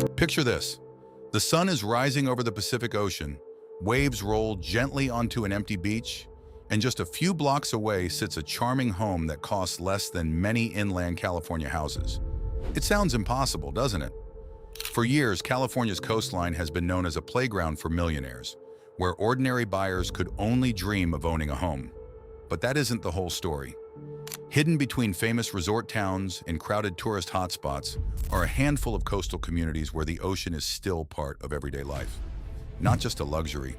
Picture this. The sun is rising over the Pacific Ocean, waves roll gently onto an empty beach, and just a few blocks away sits a charming home that costs less than many inland California houses. It sounds impossible, doesn't it? For years, California's coastline has been known as a playground for millionaires, where ordinary buyers could only dream of owning a home. But that isn't the whole story. Hidden between famous resort towns and crowded tourist hotspots are a handful of coastal communities where the ocean is still part of everyday life. Not just a luxury.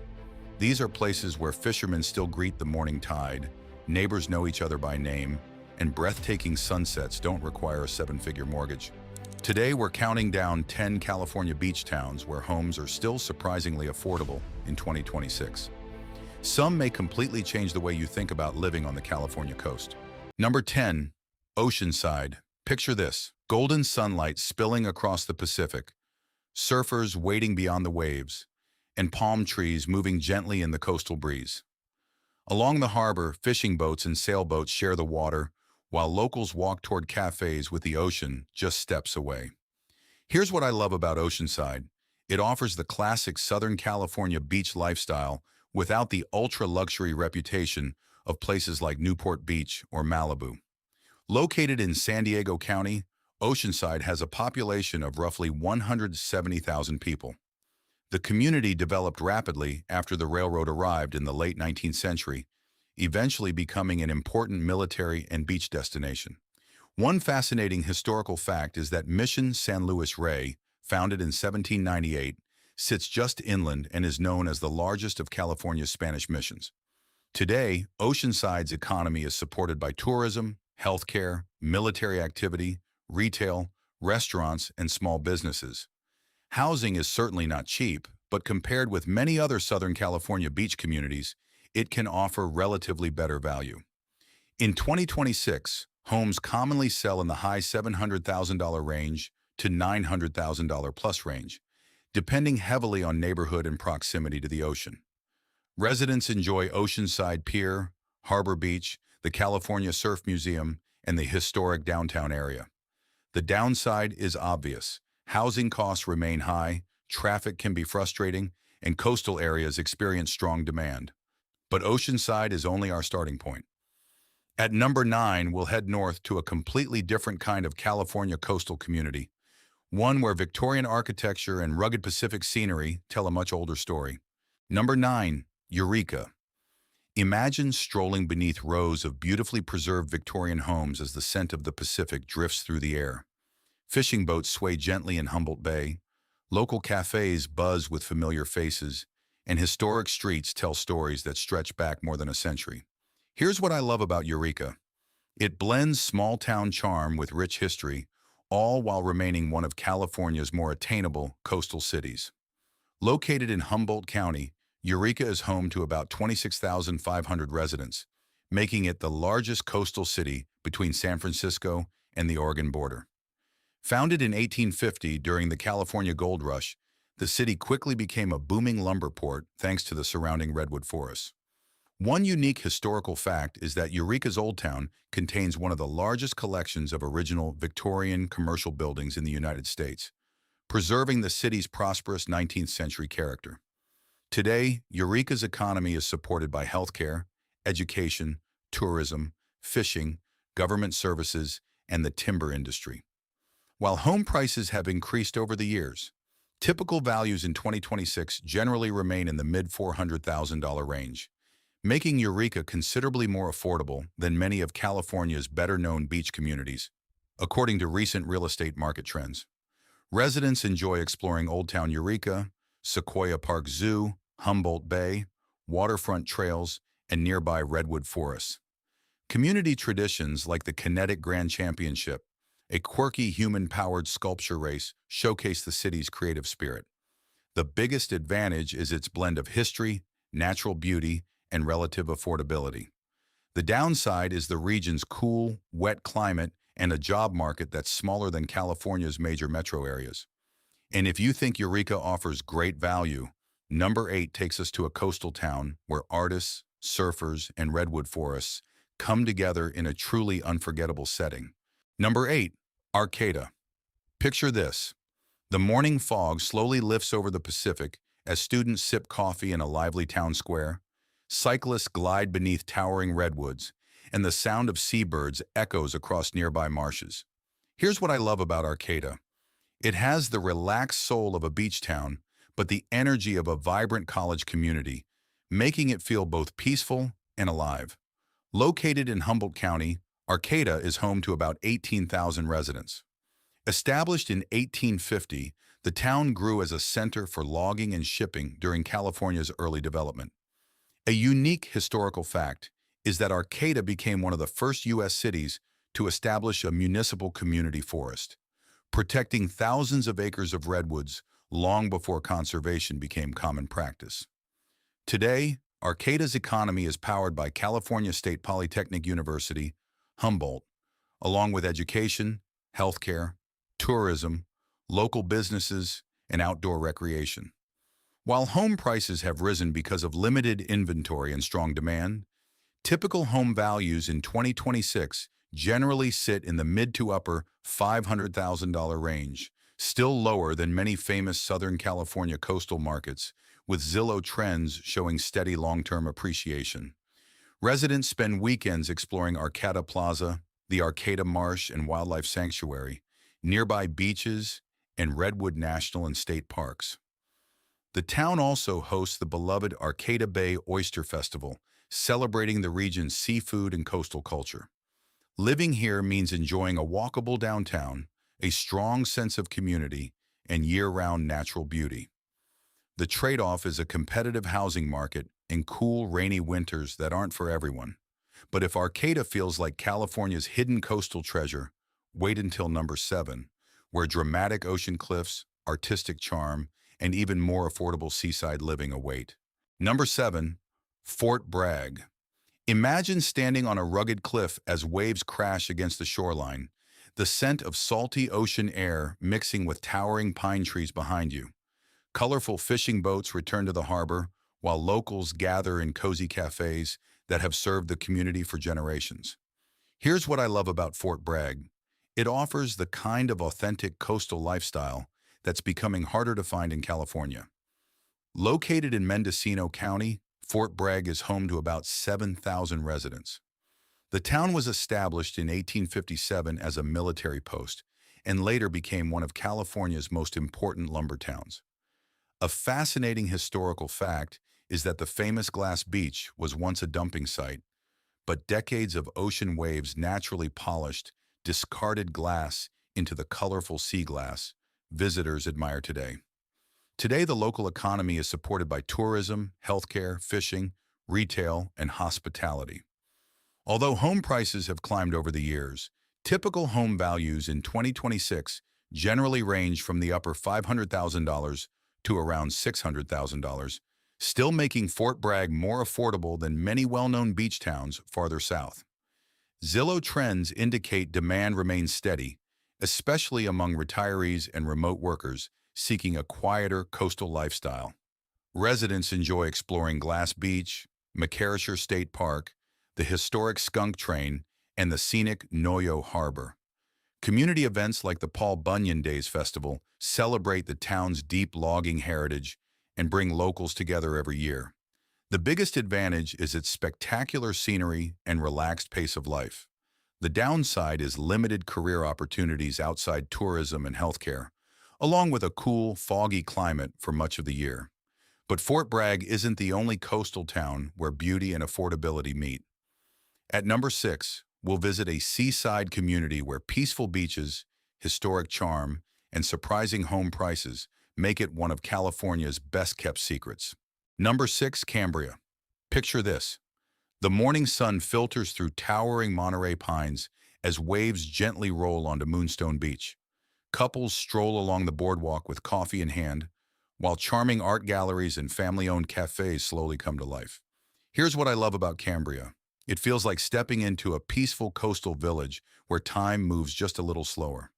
These are places where fishermen still greet the morning tide, neighbors know each other by name, and breathtaking sunsets don't require a seven-figure mortgage. Today, we're counting down 10 California beach towns where homes are still surprisingly affordable in 2026. Some may completely change the way you think about living on the California coast. Number 10, Oceanside. Picture this: golden sunlight spilling across the Pacific, surfers waiting beyond the waves, and palm trees moving gently in the coastal breeze. Along the harbor, fishing boats and sailboats share the water, while locals walk toward cafes with the ocean just steps away. Here's what I love about Oceanside. It offers the classic Southern California beach lifestyle without the ultra-luxury reputation of places like Newport Beach or Malibu. Located in San Diego County, Oceanside has a population of roughly 170,000 people. The community developed rapidly after the railroad arrived in the late 19th century, eventually becoming an important military and beach destination. One fascinating historical fact is that Mission San Luis Rey, founded in 1798, sits just inland and is known as the largest of California's Spanish missions. Today, Oceanside's economy is supported by tourism, healthcare, military activity, retail, restaurants, and small businesses. Housing is certainly not cheap, but compared with many other Southern California beach communities, it can offer relatively better value. In 2026, homes commonly sell in the high $700,000 range to $900,000 plus range, depending heavily on neighborhood and proximity to the ocean. Residents enjoy Oceanside Pier, Harbor Beach, the California Surf Museum, and the historic downtown area. The downside is obvious. Housing costs remain high, traffic can be frustrating, and coastal areas experience strong demand. But Oceanside is only our starting point. At number 9, we'll head north to a completely different kind of California coastal community, one where Victorian architecture and rugged Pacific scenery tell a much older story. Number 9, Eureka. Imagine strolling beneath rows of beautifully preserved Victorian homes as the scent of the Pacific drifts through the air. Fishing boats sway gently in Humboldt Bay, local cafes buzz with familiar faces, and historic streets tell stories that stretch back more than a century. Here's what I love about Eureka. It blends small-town charm with rich history, all while remaining one of California's more attainable coastal cities. Located in Humboldt County, Eureka is home to about 26,500 residents, making it the largest coastal city between San Francisco and the Oregon border. Founded in 1850 during the California Gold Rush, the city quickly became a booming lumber port thanks to the surrounding redwood forests. One unique historical fact is that Eureka's Old Town contains one of the largest collections of original Victorian commercial buildings in the United States, preserving the city's prosperous 19th century character. Today, Eureka's economy is supported by healthcare, education, tourism, fishing, government services, and the timber industry. While home prices have increased over the years, typical values in 2026 generally remain in the mid-$400,000 range, making Eureka considerably more affordable than many of California's better-known beach communities, according to recent real estate market trends. Residents enjoy exploring Old Town Eureka, Sequoia Park Zoo, Humboldt Bay, waterfront trails, and nearby redwood forests. Community traditions like the Kinetic Grand Championship, a quirky human-powered sculpture race, showcase the city's creative spirit. The biggest advantage is its blend of history, natural beauty, and relative affordability. The downside is the region's cool, wet climate and a job market that's smaller than California's major metro areas. And if you think Eureka offers great value, number 8 takes us to a coastal town where artists, surfers, and redwood forests come together in a truly unforgettable setting. Number 8, Arcata. Picture this. The morning fog slowly lifts over the Pacific as students sip coffee in a lively town square. Cyclists glide beneath towering redwoods, and the sound of seabirds echoes across nearby marshes. Here's what I love about Arcata. It has the relaxed soul of a beach town, but the energy of a vibrant college community, making it feel both peaceful and alive. Located in Humboldt County, Arcata is home to about 18,000 residents. Established in 1850, the town grew as a center for logging and shipping during California's early development. A unique historical fact is that Arcata became one of the first U.S. cities to establish a municipal community forest, protecting thousands of acres of redwoods long before conservation became common practice. Today, Arcata's economy is powered by California State Polytechnic University, Humboldt, along with education, healthcare, tourism, local businesses, and outdoor recreation. While home prices have risen because of limited inventory and strong demand, typical home values in 2026 generally sit in the mid to upper $500,000 range, still lower than many famous Southern California coastal markets, with Zillow trends showing steady long-term appreciation. Residents spend weekends exploring Arcata Plaza, the Arcata Marsh and Wildlife Sanctuary, nearby beaches, and Redwood National and State Parks. The town also hosts the beloved Arcata Bay Oyster Festival, celebrating the region's seafood and coastal culture. Living here means enjoying a walkable downtown, a strong sense of community, and year-round natural beauty. The trade-off is a competitive housing market and cool, rainy winters that aren't for everyone. But if Arcata feels like California's hidden coastal treasure, wait until number 7, where dramatic ocean cliffs, artistic charm, and even more affordable seaside living await. Number 7, Fort Bragg. Imagine standing on a rugged cliff as waves crash against the shoreline, the scent of salty ocean air mixing with towering pine trees behind you. Colorful fishing boats return to the harbor, while locals gather in cozy cafes that have served the community for generations. Here's what I love about Fort Bragg. It offers the kind of authentic coastal lifestyle that's becoming harder to find in California. Located in Mendocino County, Fort Bragg is home to about 7,000 residents. The town was established in 1857 as a military post and later became one of California's most important lumber towns. A fascinating historical fact is that the famous Glass Beach was once a dumping site, but decades of ocean waves naturally polished discarded glass into the colorful sea glass visitors admire today. Today, the local economy is supported by tourism, healthcare, fishing, retail, and hospitality. Although home prices have climbed over the years, typical home values in 2026 generally range from the upper $500,000 to around $600,000, still making Fort Bragg more affordable than many well-known beach towns farther south. Zillow trends indicate demand remains steady, especially among retirees and remote workers seeking a quieter coastal lifestyle. Residents enjoy exploring Glass Beach, McCarrasher State Park, the historic Skunk Train, and the scenic Noyo Harbor. Community events like the Paul Bunyan Days Festival celebrate the town's deep logging heritage and bring locals together every year. The biggest advantage is its spectacular scenery and relaxed pace of life. The downside is limited career opportunities outside tourism and healthcare, along with a cool, foggy climate for much of the year. But Fort Bragg isn't the only coastal town where beauty and affordability meet. At number 6, we'll visit a seaside community where peaceful beaches, historic charm, and surprising home prices make it one of California's best-kept secrets. Number 6, Cambria. Picture this. The morning sun filters through towering Monterey pines as waves gently roll onto Moonstone Beach. Couples stroll along the boardwalk with coffee in hand, while charming art galleries and family-owned cafes slowly come to life. Here's what I love about Cambria. It feels like stepping into a peaceful coastal village where time moves just a little slower.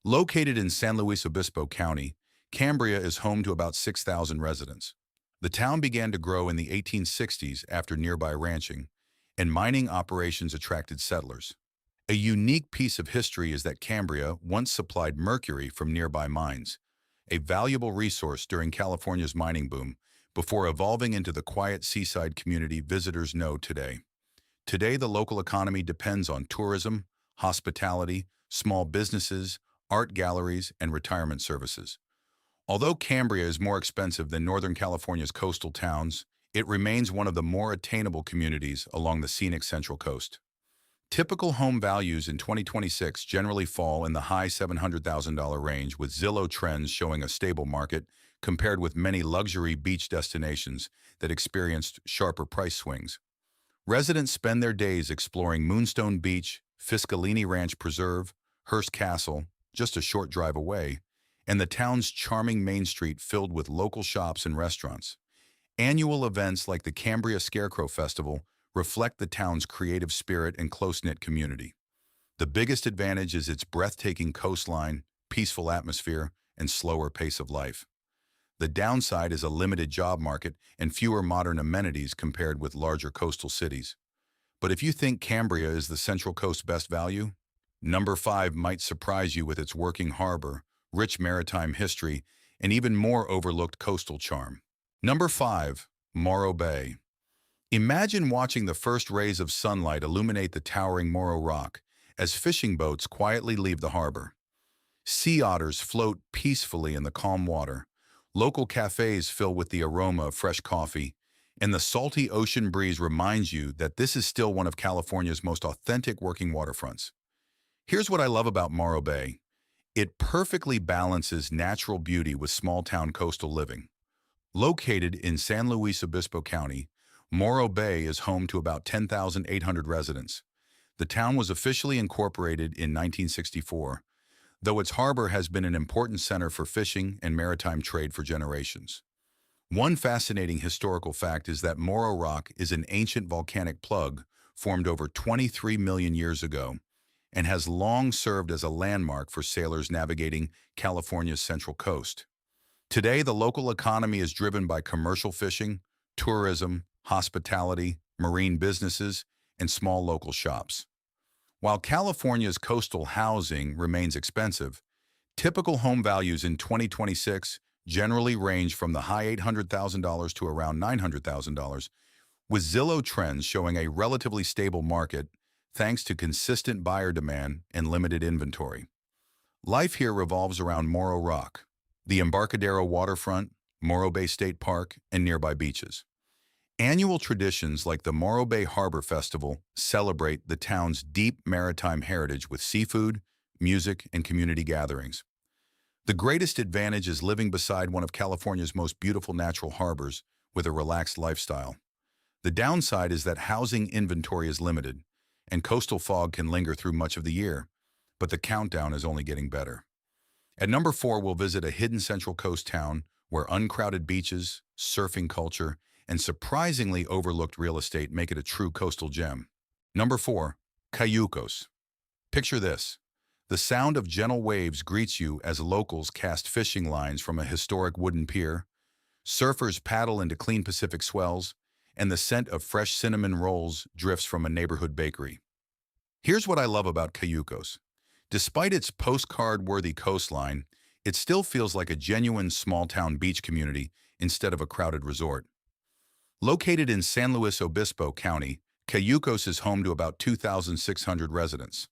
Located in San Luis Obispo County, Cambria is home to about 6,000 residents. The town began to grow in the 1860s after nearby ranching, and mining operations attracted settlers. A unique piece of history is that Cambria once supplied mercury from nearby mines, a valuable resource during California's mining boom, before evolving into the quiet seaside community visitors know today. Today, the local economy depends on tourism, hospitality, small businesses, art galleries, and retirement services. Although Cambria is more expensive than Northern California's coastal towns, it remains one of the more attainable communities along the scenic Central Coast. Typical home values in 2026 generally fall in the high $700,000 range, with Zillow trends showing a stable market compared with many luxury beach destinations that experienced sharper price swings. Residents spend their days exploring Moonstone Beach, Fiscalini Ranch Preserve, Hearst Castle, just a short drive away, and the town's charming Main Street filled with local shops and restaurants. Annual events like the Cambria Scarecrow Festival reflect the town's creative spirit and close-knit community. The biggest advantage is its breathtaking coastline, peaceful atmosphere, and slower pace of life. The downside is a limited job market and fewer modern amenities compared with larger coastal cities. But if you think Cambria is the Central Coast's best value, number 5 might surprise you with its working harbor, rich maritime history, and even more overlooked coastal charm. Number 5, Morro Bay. Imagine watching the first rays of sunlight illuminate the towering Morro Rock as fishing boats quietly leave the harbor. Sea otters float peacefully in the calm water, local cafes fill with the aroma of fresh coffee, and the salty ocean breeze reminds you that this is still one of California's most authentic working waterfronts. Here's what I love about Morro Bay. It perfectly balances natural beauty with small-town coastal living. Located in San Luis Obispo County, Morro Bay is home to about 10,800 residents. The town was officially incorporated in 1964, though its harbor has been an important center for fishing and maritime trade for generations. One fascinating historical fact is that Morro Rock is an ancient volcanic plug formed over 23 million years ago and has long served as a landmark for sailors navigating California's Central Coast. Today, the local economy is driven by commercial fishing, tourism, hospitality, marine businesses, and small local shops. While California's coastal housing remains expensive, typical home values in 2026 generally range from the high $800,000 to around $900,000, with Zillow trends showing a relatively stable market thanks to consistent buyer demand and limited inventory. Life here revolves around Morro Rock, the Embarcadero waterfront, Morro Bay State Park, and nearby beaches. Annual traditions like the Morro Bay Harbor Festival celebrate the town's deep maritime heritage with seafood, music, and community gatherings. The greatest advantage is living beside one of California's most beautiful natural harbors with a relaxed lifestyle. The downside is that housing inventory is limited, and coastal fog can linger through much of the year, but the countdown is only getting better. At number 4, we'll visit a hidden Central Coast town where uncrowded beaches, surfing culture, and surprisingly overlooked real estate make it a true coastal gem. Number 4, Cayucos. Picture this. The sound of gentle waves greets you as locals cast fishing lines from a historic wooden pier, surfers paddle into clean Pacific swells, and the scent of fresh cinnamon rolls drifts from a neighborhood bakery. Here's what I love about Cayucos. Despite its postcard-worthy coastline, it still feels like a genuine small-town beach community instead of a crowded resort. Located in San Luis Obispo County, Cayucos is home to about 2,600 residents.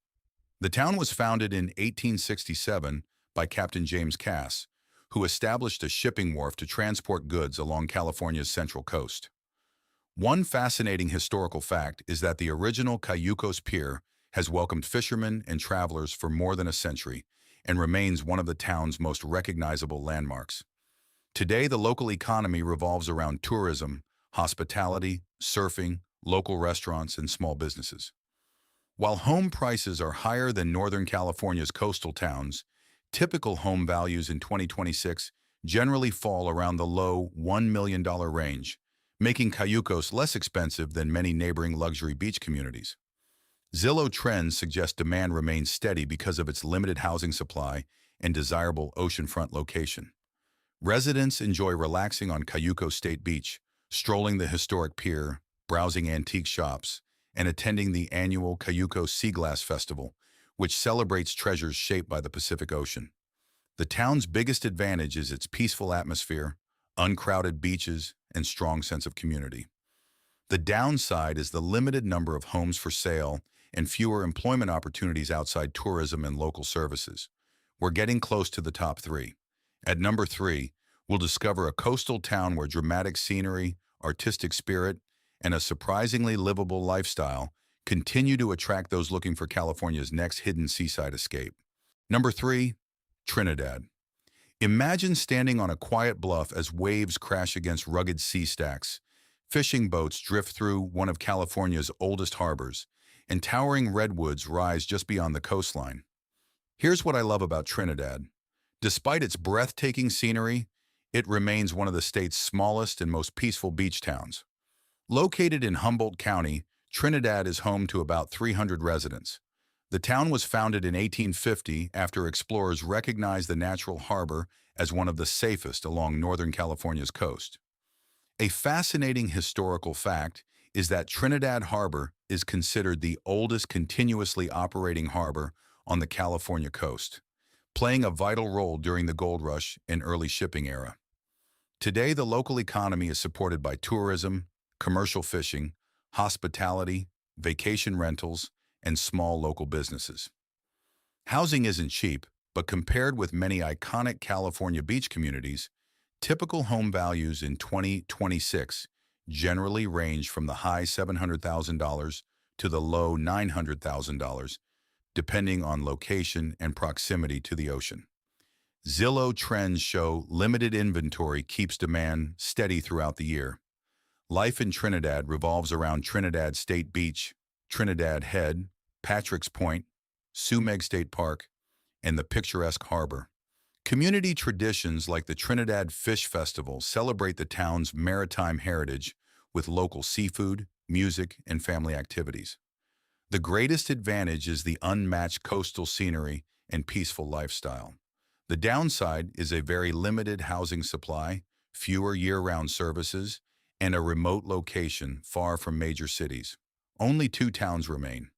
The town was founded in 1867 by Captain James Cass, who established a shipping wharf to transport goods along California's Central Coast. One fascinating historical fact is that the original Cayucos Pier has welcomed fishermen and travelers for more than a century and remains one of the town's most recognizable landmarks. Today, the local economy revolves around tourism, hospitality, surfing, local restaurants, and small businesses. While home prices are higher than Northern California's coastal towns, typical home values in 2026 generally fall around the low $1 million range, making Cayucos less expensive than many neighboring luxury beach communities. Zillow trends suggest demand remains steady because of its limited housing supply and desirable oceanfront location. Residents enjoy relaxing on Cayucos State Beach, strolling the historic pier, browsing antique shops, and attending the annual Cayucos Sea Glass Festival, which celebrates treasures shaped by the Pacific Ocean. The town's biggest advantage is its peaceful atmosphere, uncrowded beaches, and strong sense of community. The downside is the limited number of homes for sale and fewer employment opportunities outside tourism and local services. We're getting close to the top three. At number three, we'll discover a coastal town where dramatic scenery, artistic spirit, and a surprisingly livable lifestyle continue to attract those looking for California's next hidden seaside escape. Number three, Trinidad. Imagine standing on a quiet bluff as waves crash against rugged sea stacks. Fishing boats drift through one of California's oldest harbors, and towering redwoods rise just beyond the coastline. Here's what I love about Trinidad. Despite its breathtaking scenery, it remains one of the state's smallest and most peaceful beach towns. Located in Humboldt County, Trinidad is home to about 300 residents. The town was founded in 1850 after explorers recognized the natural harbor as one of the safest along Northern California's coast. A fascinating historical fact is that Trinidad Harbor is considered the oldest continuously operating harbor on the California coast, playing a vital role during the gold rush and early shipping era. Today, the local economy is supported by tourism, commercial fishing, hospitality, vacation rentals, and small local businesses. Housing isn't cheap, but compared with many iconic California beach communities, typical home values in 2026 generally range from the high $700,000 to the low $900,000, depending on location and proximity to the ocean. Zillow trends show limited inventory keeps demand steady throughout the year. Life in Trinidad revolves around Trinidad State Beach, Trinidad Head, Patrick's Point, Sumeg State Park, and the picturesque harbor. Community traditions like the Trinidad Fish Festival celebrate the town's maritime heritage with local seafood, music, and family activities. The greatest advantage is the unmatched coastal scenery and peaceful lifestyle. The downside is a very limited housing supply, fewer year-round services, and a remote location far from major cities. Only two towns remain.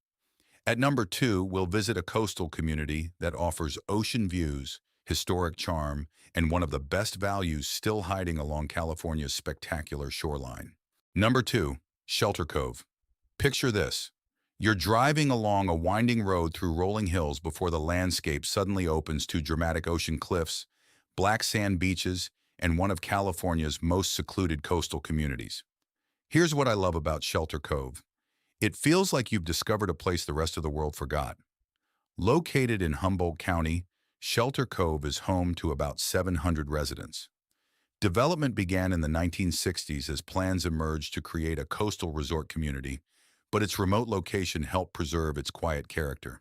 At number two, we'll visit a coastal community that offers ocean views, historic charm, and one of the best values still hiding along California's spectacular shoreline. Number two, Shelter Cove. Picture this. You're driving along a winding road through rolling hills before the landscape suddenly opens to dramatic ocean cliffs, black sand beaches, and one of California's most secluded coastal communities. Here's what I love about Shelter Cove. It feels like you've discovered a place the rest of the world forgot. Located in Humboldt County, Shelter Cove is home to about 700 residents. Development began in the 1960s as plans emerged to create a coastal resort community, but its remote location helped preserve its quiet character.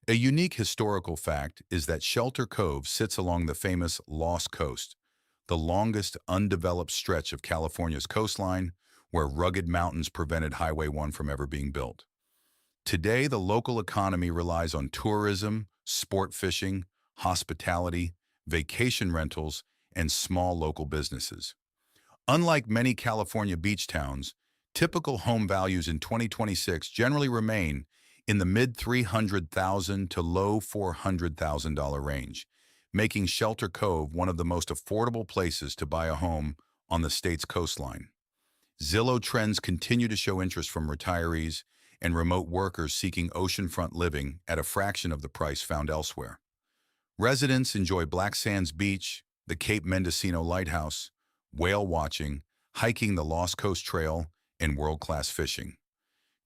A unique historical fact is that Shelter Cove sits along the famous Lost Coast, the longest undeveloped stretch of California's coastline, where rugged mountains prevented Highway 1 from ever being built. Today, the local economy relies on tourism, sport fishing, hospitality, vacation rentals, and small local businesses. Unlike many California beach towns, typical home values in 2026 generally remain in the mid-$300,000 to low $400,000 range, making Shelter Cove one of the most affordable places to buy a home on the state's coastline. Zillow trends continue to show interest from retirees and remote workers seeking oceanfront living at a fraction of the price found elsewhere. Residents enjoy Black Sands Beach, the Cape Mendocino Lighthouse, whale watching, hiking the Lost Coast Trail, and world-class fishing.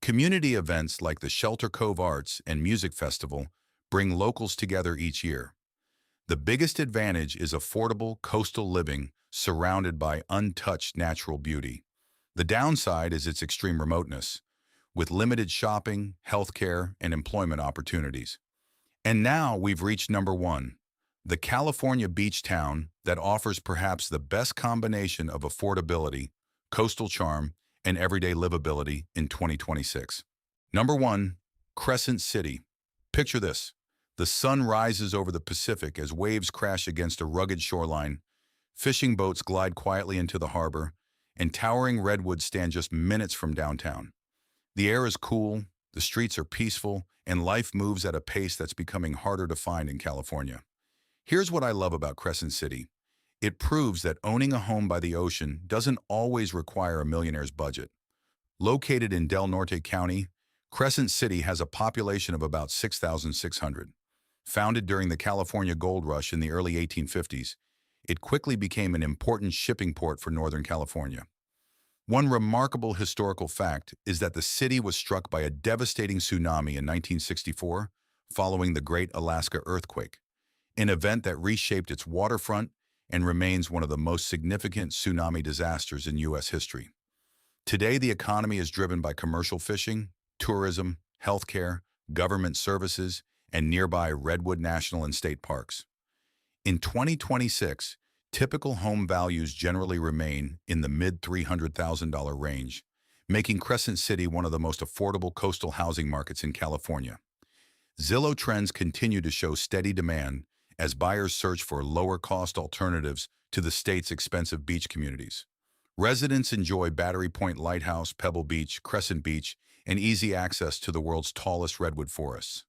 Community events like the Shelter Cove Arts and Music Festival bring locals together each year. The biggest advantage is affordable coastal living surrounded by untouched natural beauty. The downside is its extreme remoteness, with limited shopping, healthcare, and employment opportunities. And now we've reached number one, the California beach town that offers perhaps the best combination of affordability, coastal charm, and everyday livability in 2026. Number one, Crescent City. Picture this. The sun rises over the Pacific as waves crash against a rugged shoreline, fishing boats glide quietly into the harbor, and towering redwoods stand just minutes from downtown. The air is cool, the streets are peaceful, and life moves at a pace that's becoming harder to find in California. Here's what I love about Crescent City. It proves that owning a home by the ocean doesn't always require a millionaire's budget. Located in Del Norte County, Crescent City has a population of about 6,600. Founded during the California Gold Rush in the early 1850s, it quickly became an important shipping port for Northern California. One remarkable historical fact is that the city was struck by a devastating tsunami in 1964 following the Great Alaska Earthquake, an event that reshaped its waterfront and remains one of the most significant tsunami disasters in U.S. history. Today, the economy is driven by commercial fishing, tourism, healthcare, government services, and nearby Redwood National and State Parks. In 2026, typical home values generally remain in the mid-$300,000 range, making Crescent City one of the most affordable coastal housing markets in California. Zillow trends continue to show steady demand as buyers search for lower-cost alternatives to the state's expensive beach communities. Residents enjoy Battery Point Lighthouse, Pebble Beach, Crescent Beach, and easy access to the world's tallest redwood forests.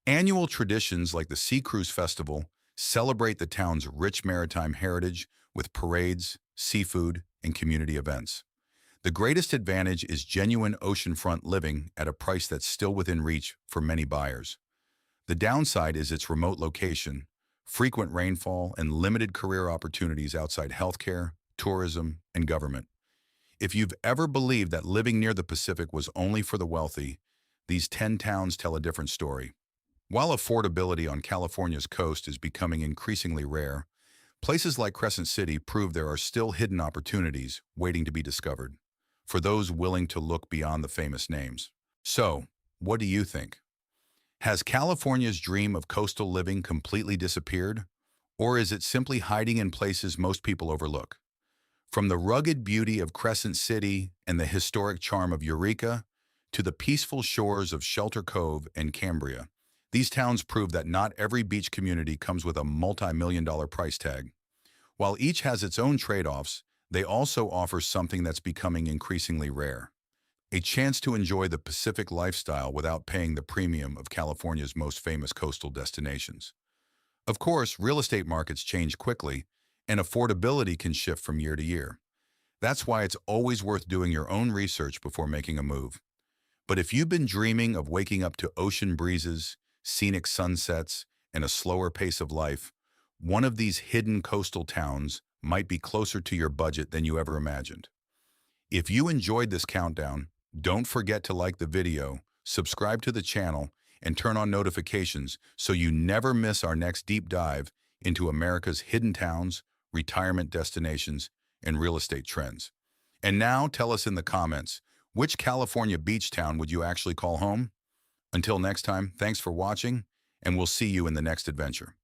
Annual traditions like the Sea Cruise Festival celebrate the town's rich maritime heritage with parades, seafood, and community events. The greatest advantage is genuine oceanfront living at a price that's still within reach for many buyers. The downside is its remote location, frequent rainfall, and limited career opportunities outside healthcare, tourism, and government. If you've ever believed that living near the Pacific was only for the wealthy, these 10 towns tell a different story. While affordability on California's coast is becoming increasingly rare, places like Crescent City prove there are still hidden opportunities waiting to be discovered, for those willing to look beyond the famous names. So, what do you think? Has California's dream of coastal living completely disappeared? Or is it simply hiding in places most people overlook? From the rugged beauty of Crescent City and the historic charm of Eureka to the peaceful shores of Shelter Cove and Cambria, these towns prove that not every beach community comes with a multi-million-dollar price tag. While each has its own trade-offs, they also offer something that's becoming increasingly rare: a chance to enjoy the Pacific lifestyle without paying the premium of California's most famous coastal destinations. Of course, real estate markets change quickly, and affordability can shift from year to year. That's why it's always worth doing your own research before making a move. But if you've been dreaming of waking up to ocean breezes, scenic sunsets, and a slower pace of life, one of these hidden coastal towns might be closer to your budget than you ever imagined. If you enjoyed this countdown, don't forget to like the video, subscribe to the channel, and turn on notifications so you never miss our next deep dive into America's hidden towns, retirement destinations, and real estate trends. And now tell us in the comments, which California beach town would you actually call home? Until next time, thanks for watching, and we'll see you in the next adventure.